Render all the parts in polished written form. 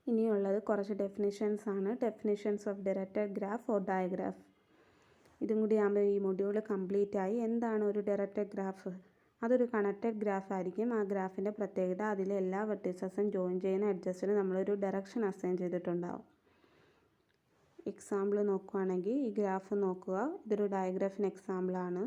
ഇനിയുള്ളത് കുറച്ച് ഡെഫിനിഷൻസ് ആണ്. Definitions of directed graph or diagraph. ഇതും കൂടി ആകുമ്പോൾ ഈ മൊഡ്യൂൾ കംപ്ലീറ്റ് ആയി. എന്താണ് ഒരു ഡയറക്റ്റഡ് ഗ്രാഫ്? അതൊരു കണക്റ്റഡ് ഗ്രാഫ് ആയിരിക്കും. ആ ഗ്രാഫിൻ്റെ പ്രത്യേകത അതിലെ എല്ലാ വെർട്ടീസസും ജോയിൻ ചെയ്യുന്ന എഡ്ജസിന് നമ്മളൊരു ഡയറക്ഷൻ അസൈൻ ചെയ്തിട്ടുണ്ടാവും. എക്സാമ്പിൾ നോക്കുകയാണെങ്കിൽ ഈ ഗ്രാഫ് നോക്കുക. ഇതൊരു ഡയഗ്രാഫിന് എക്സാമ്പിളാണ്.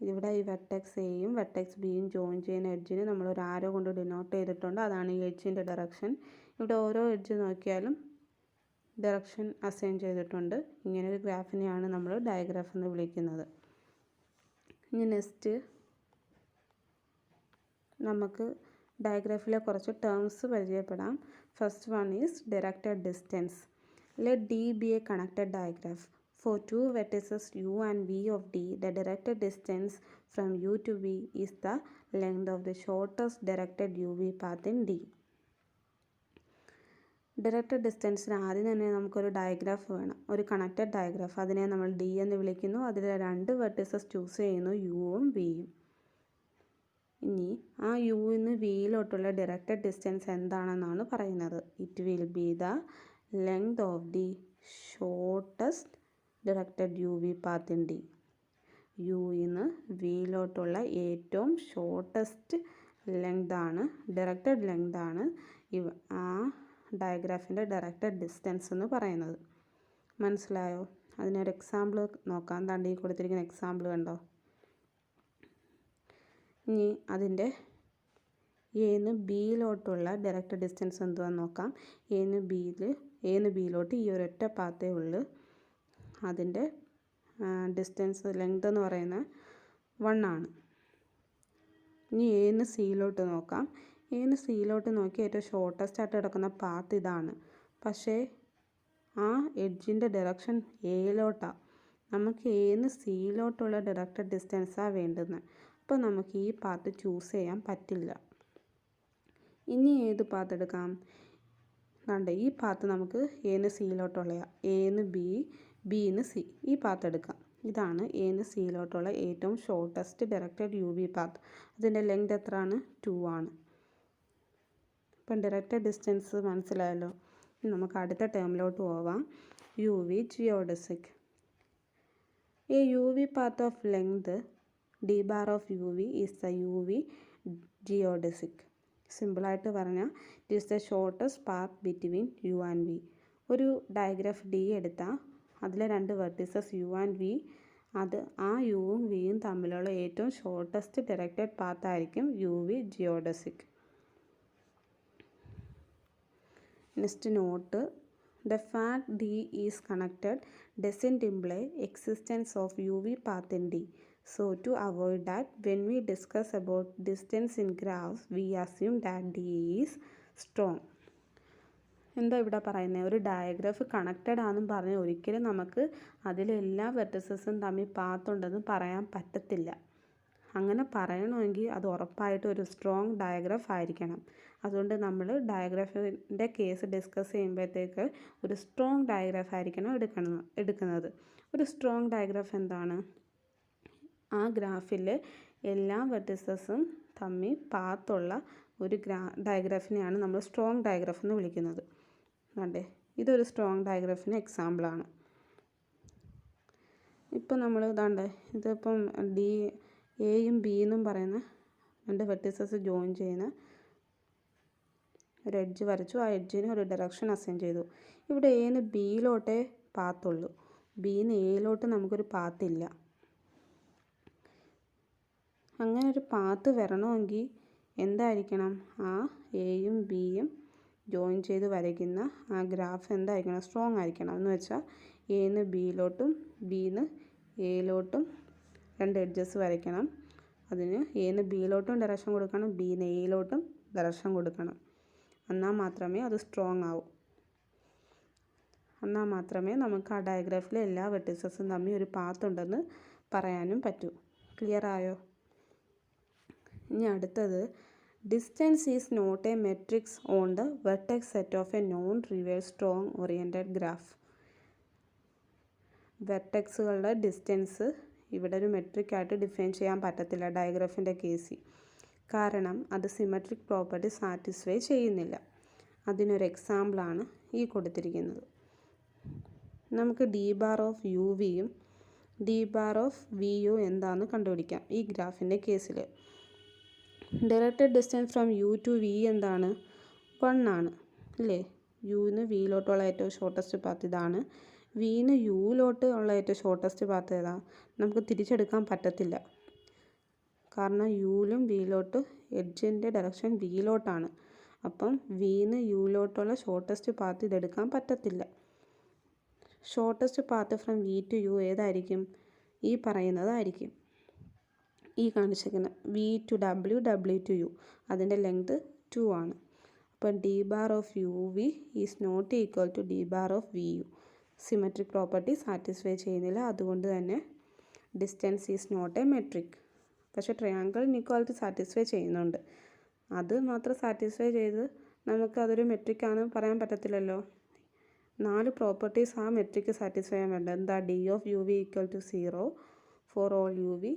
ഇവിടെ ഈ വെർട്ടെക്സ് എയും വെർട്ടെക്സ് ബിയും ജോയിൻ ചെയ്യുന്ന എഡ്ജിന് നമ്മളൊരു ആരോ കൊണ്ട് ഡിനോട്ട് ചെയ്തിട്ടുണ്ട്. അതാണ് ഈ എഡ്ജിൻ്റെ ഡയറക്ഷൻ. ഇവിടെ ഓരോ എഡ്ജ് നോക്കിയാലും ഡയറക്ഷൻ അസൈൻ ചെയ്തിട്ടുണ്ട്. ഇങ്ങനൊരു ഗ്രാഫിനെയാണ് നമ്മൾ ഡയഗ്രാഫ് എന്ന് വിളിക്കുന്നത്. ഇനി നെക്സ്റ്റ് നമുക്ക് ഡയഗ്രാഫിലെ കുറച്ച് ടേംസ് പരിചയപ്പെടാം. First one is directed distance. Let D be a connected digraph. For two vertices u and v of D, the directed distance from u to v is the length of the shortest directed uv path in D. Directed ഡിസ്റ്റൻസിന് ആദ്യം തന്നെ നമുക്കൊരു diagraph വേണം, ഒരു connected diagraph. അതിനെ നമ്മൾ D എന്ന് വിളിക്കുന്നു. അതിൽ രണ്ട് വെർട്ടിസസ് ചൂസ് ചെയ്യുന്നു, യുവും വിയും. ഇനി ആ യുവിൽ നിന്ന് വിയിലോട്ടുള്ള ഡയറക്റ്റഡ് ഡിസ്റ്റൻസ് എന്താണെന്നാണ് പറയുന്നത്. It will be the length of the shortest directed U V path in D. യുവിൽ നിന്ന് വിയിലോട്ടുള്ള ഏറ്റവും ഷോർട്ടസ്റ്റ് ലെങ്താണ്, ഡയറക്റ്റഡ് ലെങ്താണ് ആ ഡയഗ്രാഫിൻ്റെ ഡയറക്റ്റഡ് ഡിസ്റ്റൻസ് എന്ന് പറയുന്നത്. മനസ്സിലായോ? അതിനൊരു എക്സാമ്പിൾ നോക്കാം. ദാണ്ട് ഈ കൊടുത്തിരിക്കുന്ന എക്സാമ്പിൾ കണ്ടോ. ഇനി അതിൻ്റെ എന്ന് ബിയിലോട്ടുള്ള ഡയറക്റ്റ് ഡിസ്റ്റൻസ് എന്തുവാന്ന് നോക്കാം. എന്ന് ബിയിലോട്ട് ഈ ഒരൊറ്റ പാത്തേ ഉള്ളൂ. അതിൻ്റെ ഡിസ്റ്റൻസ് ലെങ്ത് എന്ന് പറയുന്നത് 1 ആണ്. ഇനി എന്ന് സിയിലോട്ട് നോക്കാം. എന്ന് സിയിലോട്ട് നോക്കി ഏറ്റവും ഷോർട്ടസ്റ്റ് ആയിട്ട് കിടക്കുന്ന പാത്ത് ഇതാണ്. പക്ഷേ ആ എഡ്ജിൻ്റെ ഡയറക്ഷൻ എയിലോട്ടാണ്. നമുക്ക് എന്ന് സിയിലോട്ടുള്ള ഡയറക്റ്റഡ് ഡിസ്റ്റൻസാണ് വേണ്ടുന്നത്. അപ്പോൾ നമുക്ക് ഈ പാത്ത് ചൂസ് ചെയ്യാൻ പറ്റില്ല. ഇനി ഏത് പാത്ത് എടുക്കാം? കണ്ട് ഈ പാത്ത് നമുക്ക് എന്ന് സിയിലോട്ടുള്ളതാണ്. എന്ന് ബി, ബിന്ന് സി, ഈ പാത്ത് എടുക്കാം. ഇതാണ് എന്ന് സിയിലോട്ടുള്ള ഏറ്റവും shortest directed U V path. അതിൻ്റെ ലെങ്ത് എത്രയാണ്? 2 ആണ്. ഇപ്പം ഡയറക്റ്റഡ് ഡിസ്റ്റൻസ് മനസ്സിലായല്ലോ. നമുക്ക് അടുത്ത ടേമിലോട്ട് പോവാം. U v geodesic. A u V path of length d bar of uv is the uv geodesic. സിമ്പിളായിട്ട് പറഞ്ഞാൽ it is the shortest path between you and we. ഒരു ഡയഗ്രാഫ് ഡി എടുത്താൽ അതിലെ രണ്ട് വെർട്ടിസസ് യു ആൻഡ് വി, അത് ആ യുവും വിയും തമ്മിലുള്ള ഏറ്റവും ഷോർട്ടസ്റ്റ് ഡയറക്റ്റഡ് പാത്ത് ആയിരിക്കും u v geodesic. Next note. The fact D is connected doesn't imply existence of UV path in D. So to avoid that, when we discuss about distance in graphs, we assume that D is strong. എന്താ ഇവിടെ പറയുന്നത്? ഒരു diagraph connected ആണെന്നും പറഞ്ഞ് ഒരിക്കലും നമുക്ക് അതിലെല്ലാ വെർട്ടിസസും തമ്മിൽ path ഉണ്ടെന്ന് പറയാൻ പറ്റത്തില്ല. അങ്ങനെ പറയണമെങ്കിൽ അത് ഉറപ്പായിട്ടും ഒരു സ്ട്രോങ് ഡയഗ്രാഫ് ആയിരിക്കണം. അതുകൊണ്ട് നമ്മൾ ഡയഗ്രാഫിൻ്റെ കേസ് ഡിസ്കസ് ചെയ്യുമ്പോഴത്തേക്ക് ഒരു സ്ട്രോങ് ഡയഗ്രാഫ് ആയിരിക്കണം എടുക്കുന്നത്. ഒരു സ്ട്രോങ് ഡയഗ്രാഫ് എന്താണ്? ആ ഗ്രാഫിലെ എല്ലാ വെർട്ടിസസും തമ്മിൽ പാത്തുള്ള ഒരു ഡയഗ്രാഫിനെയാണ് നമ്മൾ സ്ട്രോങ് ഡയഗ്രാഫ് എന്ന് വിളിക്കുന്നത്. അതെ, ഇതൊരു സ്ട്രോങ് ഡയഗ്രാഫിന് എക്സാമ്പിളാണ്. ഇപ്പം നമ്മൾ ഇതാണ്ട് ഇതിപ്പം എയും ബിന്നും പറയുന്ന രണ്ട് വെർട്ടിസസ് ജോയിൻ ചെയ്യുന്ന ഒരു എഡ്ജ് വരച്ചു. ആ എഡ്ജിന് ഒരു ഡയറക്ഷൻ അസൈൻ ചെയ്തു. ഇവിടെ എന്ന് ബിയിലോട്ടേ പാത്തുള്ളൂ, ബിന്ന് എയിലോട്ട് നമുക്കൊരു പാത്തില്ല. അങ്ങനെ ഒരു പാത്ത് വരണമെങ്കിൽ എന്തായിരിക്കണം? ആ എയും ബിയും ജോയിൻ ചെയ്ത് വരയ്ക്കുന്ന ആ ഗ്രാഫ് എന്തായിരിക്കണം? സ്ട്രോങ് ആയിരിക്കണം. എന്ന് വെച്ചാൽ എന്ന് ബിയിലോട്ടും ബിന്ന് എയിലോട്ടും രണ്ട് എഡ്ജസ് വരയ്ക്കണം. അതിന് എന്ന് ബിയിലോട്ടും ഡയറക്ഷൻ കൊടുക്കണം, ബിന്ന് എയിലോട്ടും ഡയറക്ഷൻ കൊടുക്കണം. എന്നാൽ മാത്രമേ അത് സ്ട്രോങ് ആവൂ. എന്നാൽ മാത്രമേ നമുക്ക് ആ ഡയഗ്രാഫിലെ എല്ലാ വെർട്ടിസസും തമ്മിൽ ഒരു പാത്ത് ഉണ്ടെന്ന് പറയാനും പറ്റൂ. ക്ലിയർ ആയോ? ഇനി അടുത്തത്, distance is not a metrics on the vertex set of a non trivial strong oriented graph. വെർട്ടെക്സുകളുടെ ഡിസ്റ്റൻസ് ഇവിടെ ഒരു മെട്രിക്കായിട്ട് ഡിഫൈൻ ചെയ്യാൻ പറ്റത്തില്ല ഡയഗ്രാഫിൻ്റെ കേസിൽ. കാരണം അത് സിമെട്രിക് പ്രോപ്പർട്ടി സാറ്റിസ്ഫൈ ചെയ്യുന്നില്ല. അതിനൊരു എക്സാമ്പിളാണ് ഈ കൊടുത്തിരിക്കുന്നത്. നമുക്ക് ഡി ബാർ ഓഫ് യു വിയും D bar of V U എന്താണെന്ന് കണ്ടുപിടിക്കാം. ഈ ഗ്രാഫിൻ്റെ കേസിൽ directed distance from U to V എന്താണ്? 1 ആണ് അല്ലേ? യുന്ന് വിയിലോട്ടുള്ള ഏറ്റവും ഷോർട്ടസ്റ്റ് പാത്ത് ഇതാണ്. വിന്ന് യുയിലോട്ട് ഉള്ള ഏറ്റവും ഷോർട്ടസ്റ്റ് പാത്ത് ഏതാ? നമുക്ക് തിരിച്ചെടുക്കാൻ പറ്റത്തില്ല, കാരണം യുയിലും വിയിലോട്ട് എഡ്ജിൻ്റെ ഡയറക്ഷൻ വിയിലോട്ടാണ്. അപ്പം വിന്ന് യുയിലോട്ടുള്ള ഷോർട്ടസ്റ്റ് പാത്ത് ഇതെടുക്കാൻ പറ്റത്തില്ല. Shortest path from V to U ഏതായിരിക്കും? ഈ പറയുന്നതായിരിക്കും. ഈ കാണിച്ചിരിക്കുന്നത് V to W, W to U, അതിൻ്റെ ലെങ്ത് 2 ആണ്. അപ്പം D bar of U V is not equal to D bar of V U. Symmetric property satisfy ചെയ്യുന്നില്ല, അതുകൊണ്ട് തന്നെ distance is not a metric. പക്ഷേ ട്രയാങ്കിൾ ഇനീക്വാലിറ്റി സാറ്റിസ്ഫൈ ചെയ്യുന്നുണ്ട്. അത് മാത്രം സാറ്റിസ്ഫൈ ചെയ്ത് നമുക്കതൊരു മെട്രിക്കാണ് പറയാൻ പറ്റത്തില്ലല്ലോ. 4 പ്രോപ്പർട്ടീസ് ആ മെട്രിക്ക് സാറ്റിസ്ഫൈ ചെയ്യാൻ വേണ്ടത്. എന്താ? D of U v equal to 0 for all u v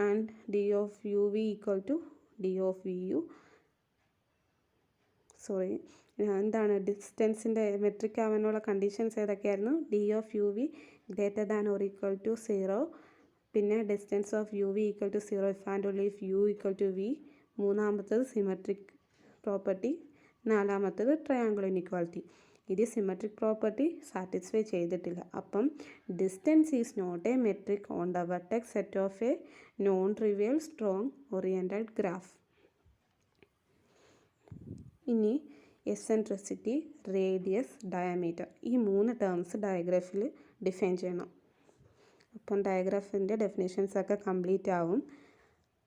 and d of U v equal to d of V u. എന്താണ് ഡിസ്റ്റൻസിൻ്റെ മെട്രിക് ആവാനുള്ള കണ്ടീഷൻസ് ഏതൊക്കെയായിരുന്നു? D of U v greater than or equal to 0, പിന്നെ distance of U v equal to 0 if and only if u equal to v, മൂന്നാമത്തത് symmetric property, നാലാമത്തത് triangle inequality. ഇത് symmetric property satisfy ചെയ്തിട്ടില്ല. അപ്പം distance is not a metric on the vertex set of a non trivial strong oriented graph. ഇനി eccentricity, radius, diameter, ഈ 3 terms ഡയഗ്രാഫിൽ define ചെയ്യണം. അപ്പം ഡയഗ്രാഫിൻ്റെ ഡെഫിനേഷൻസൊക്കെ complete ആവും.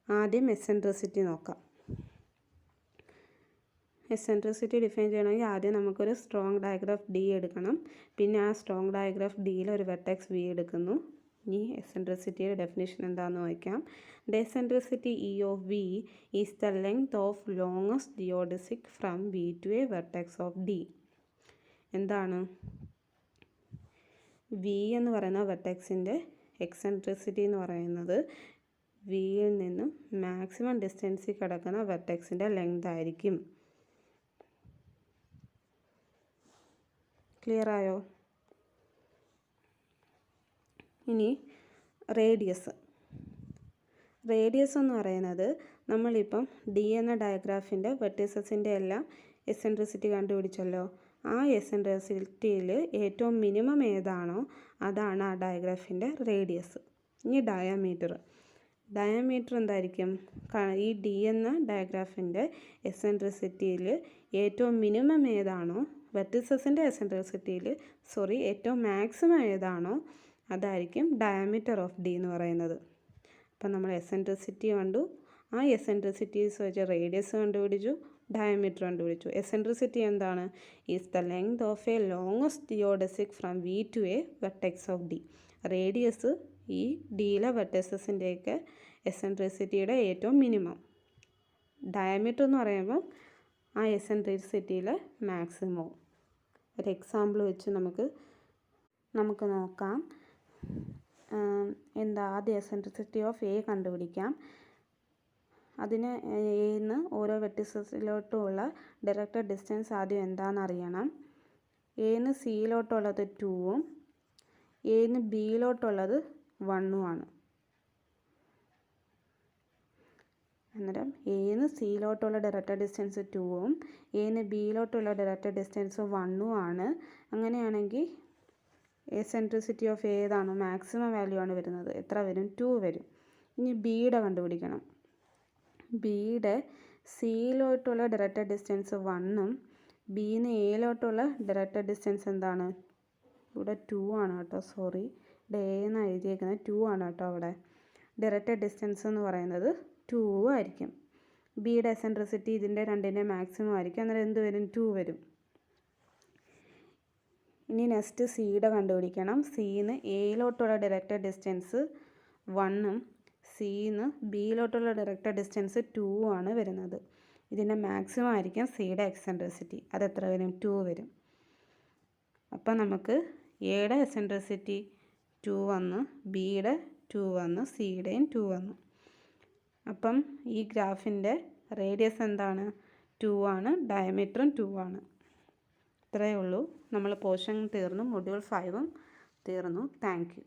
ആദ്യം എസെൻട്രിസിറ്റി നോക്കാം. എസെൻട്രിസിറ്റി ഡിഫൈൻ ചെയ്യണമെങ്കിൽ ആദ്യം നമുക്കൊരു സ്ട്രോങ് ഡയഗ്രാഫ് ഡി എടുക്കണം. പിന്നെ ആ സ്ട്രോങ് ഡയഗ്രാഫ് ഡിയിൽ ഒരു വെർട്ടെക്സ് വി എടുക്കുന്നു. ഇനി എസെൻട്രിസിറ്റിയുടെ ഡെഫിനേഷൻ എന്താണെന്ന് വായിക്കാം. The eccentricity E of V is the length of longest geodesic from V to a vertex of D. എന്താണ് വി എന്ന് പറയുന്ന വെർട്ടെക്സിൻ്റെ എക്സെൻട്രിസിറ്റി എന്ന് പറയുന്നത് വിയിൽ നിന്നും മാക്സിമം ഡിസ്റ്റൻസിൽ കിടക്കുന്ന വെർട്ടെക്സിൻ്റെ ലെങ്ത് ആയിരിക്കും. ക്ലിയർ ആയോ? ഇനി റേഡിയസ്. റേഡിയസ് എന്ന് പറയുന്നത് നമ്മളിപ്പം ഡി എന്ന ഡയഗ്രാഫിൻ്റെ വെർട്ടിസസിൻ്റെ എല്ലാം എസെൻട്രിസിറ്റി കണ്ടുപിടിച്ചല്ലോ. ആ എസെൻട്രിസിറ്റിയിൽ ഏറ്റവും മിനിമം ഏതാണോ അതാണ് ആ ഡയഗ്രാഫിൻ്റെ റേഡിയസ്. ഇനി ഡയമീറ്റർ എന്തായിരിക്കും? ഈ ഡി എന്ന ഡയഗ്രാഫിൻ്റെ എസെൻട്രിസിറ്റിയിൽ ഏറ്റവും മിനിമം ഏതാണോ, വെർട്ടിസസിൻ്റെ എസെൻട്രിസിറ്റിയിൽ ഏറ്റവും മാക്സിമം ഏതാണോ അതായിരിക്കും ഡയമീറ്റർ ഓഫ് ഡി എന്ന് പറയുന്നത്. അപ്പം നമ്മൾ എസെൻട്രിസിറ്റി കണ്ടു, ആ എസെൻട്രിസിറ്റീസ് വെച്ച് റേഡിയസ് കണ്ടുപിടിച്ചു, ഡയമീറ്റർ കണ്ടുപിടിച്ചു. എസെൻട്രിസിറ്റി എന്താണ്? Is the length of a longest geodesic from V to a vertex of D. Radius ഈ ഡിയിലെ വെർട്ടിസസിൻ്റെയൊക്കെ എസെൻട്രിസിറ്റിയുടെ ഏറ്റവും മിനിമം. ഡയമീറ്റർ എന്ന് പറയുമ്പോൾ ആ എസെൻട്രിസിറ്റിയിലെ മാക്സിമം. ഒരു എക്സാമ്പിൾ വെച്ച് നമുക്ക് നോക്കാം. ആദ്യം എസെൻട്രിസിറ്റി ഓഫ് എ കണ്ടുപിടിക്കാം. അതിന് എന്ന് ഓരോ വെർട്ടിസസിലോട്ടുമുള്ള ഡയറക്റ്റ് ഡിസ്റ്റൻസ് ആദ്യം എന്താണെന്ന് അറിയണം. എന്ന് സിയിലോട്ടുള്ളത് 2ഉം എന്ന് ബിയിലോട്ടുള്ളത് 1ഉം ആണ്. അന്നേരം എന്ന് സിയിലോട്ടുള്ള ഡയറക്റ്റ് ഡിസ്റ്റൻസ് 2ഉം എന്ന് ബിയിലോട്ടുള്ള ഡയറക്റ്റ് ഡിസ്റ്റൻസ് 1ഉം ആണ്. അങ്ങനെയാണെങ്കിൽ എസെൻട്രിസിറ്റി ഓഫ് ഏതാണോ മാക്സിമം വാല്യൂ ആണ് വരുന്നത്, എത്ര വരും? 2 വരും. ഇനി ബിയുടെ കണ്ടുപിടിക്കണം. ബിയുടെ സിയിലോട്ടുള്ള ഡയറക്റ്റ് ഡിസ്റ്റൻസ് 1ഉം ബിന്ന് എയിലോട്ടുള്ള ഡയറക്റ്റ് ഡിസ്റ്റൻസ് എന്താണ്? ഇവിടെ 2 ആണ് കേട്ടോ, ഇവിടെ എ എന്ന് എഴുതിയേക്കുന്നത് 2 ആണ് കേട്ടോ. അവിടെ ഡയറക്റ്റ് ഡിസ്റ്റൻസ് എന്ന് പറയുന്നത് 2 ആയിരിക്കും. ബിയുടെ എസെൻട്രിസിറ്റി ഇതിൻ്റെ രണ്ടിൻ്റെ മാക്സിമം ആയിരിക്കും. അന്നേരം എന്ത് വരും? 2 വരും. ഇനി നെക്സ്റ്റ് സിയുടെ കണ്ടുപിടിക്കണം. സിന്ന് എയിലോട്ടുള്ള ഡയറക്റ്റ് ഡിസ്റ്റൻസ് 1ഉം സിന്ന് ബിയിലോട്ടുള്ള ഡയറക്റ്റ് ഡിസ്റ്റൻസ് 2ഉം ആണ് വരുന്നത്. ഇതിൻ്റെ മാക്സിമം ആയിരിക്കും സിയുടെ എക്സെൻട്രിസിറ്റി. അതെത്ര വരും? 2 വരും. അപ്പം നമുക്ക് എയുടെ എസെൻട്രിസിറ്റി 2 വന്നു, ബിയുടെ 2 വന്നു, സിയുടെയും 2 വന്നു. അപ്പം ഈ ഗ്രാഫിൻ്റെ റേഡിയസ് എന്താണ്? 2 ആണ്, ഡയമീറ്ററും 2 ആണ്. ഇത്രയേ ഉള്ളൂ. നമ്മൾ പോർഷൻ തീർന്നു. മൊഡ്യൂൾ 5 തീർന്നു. Thank you.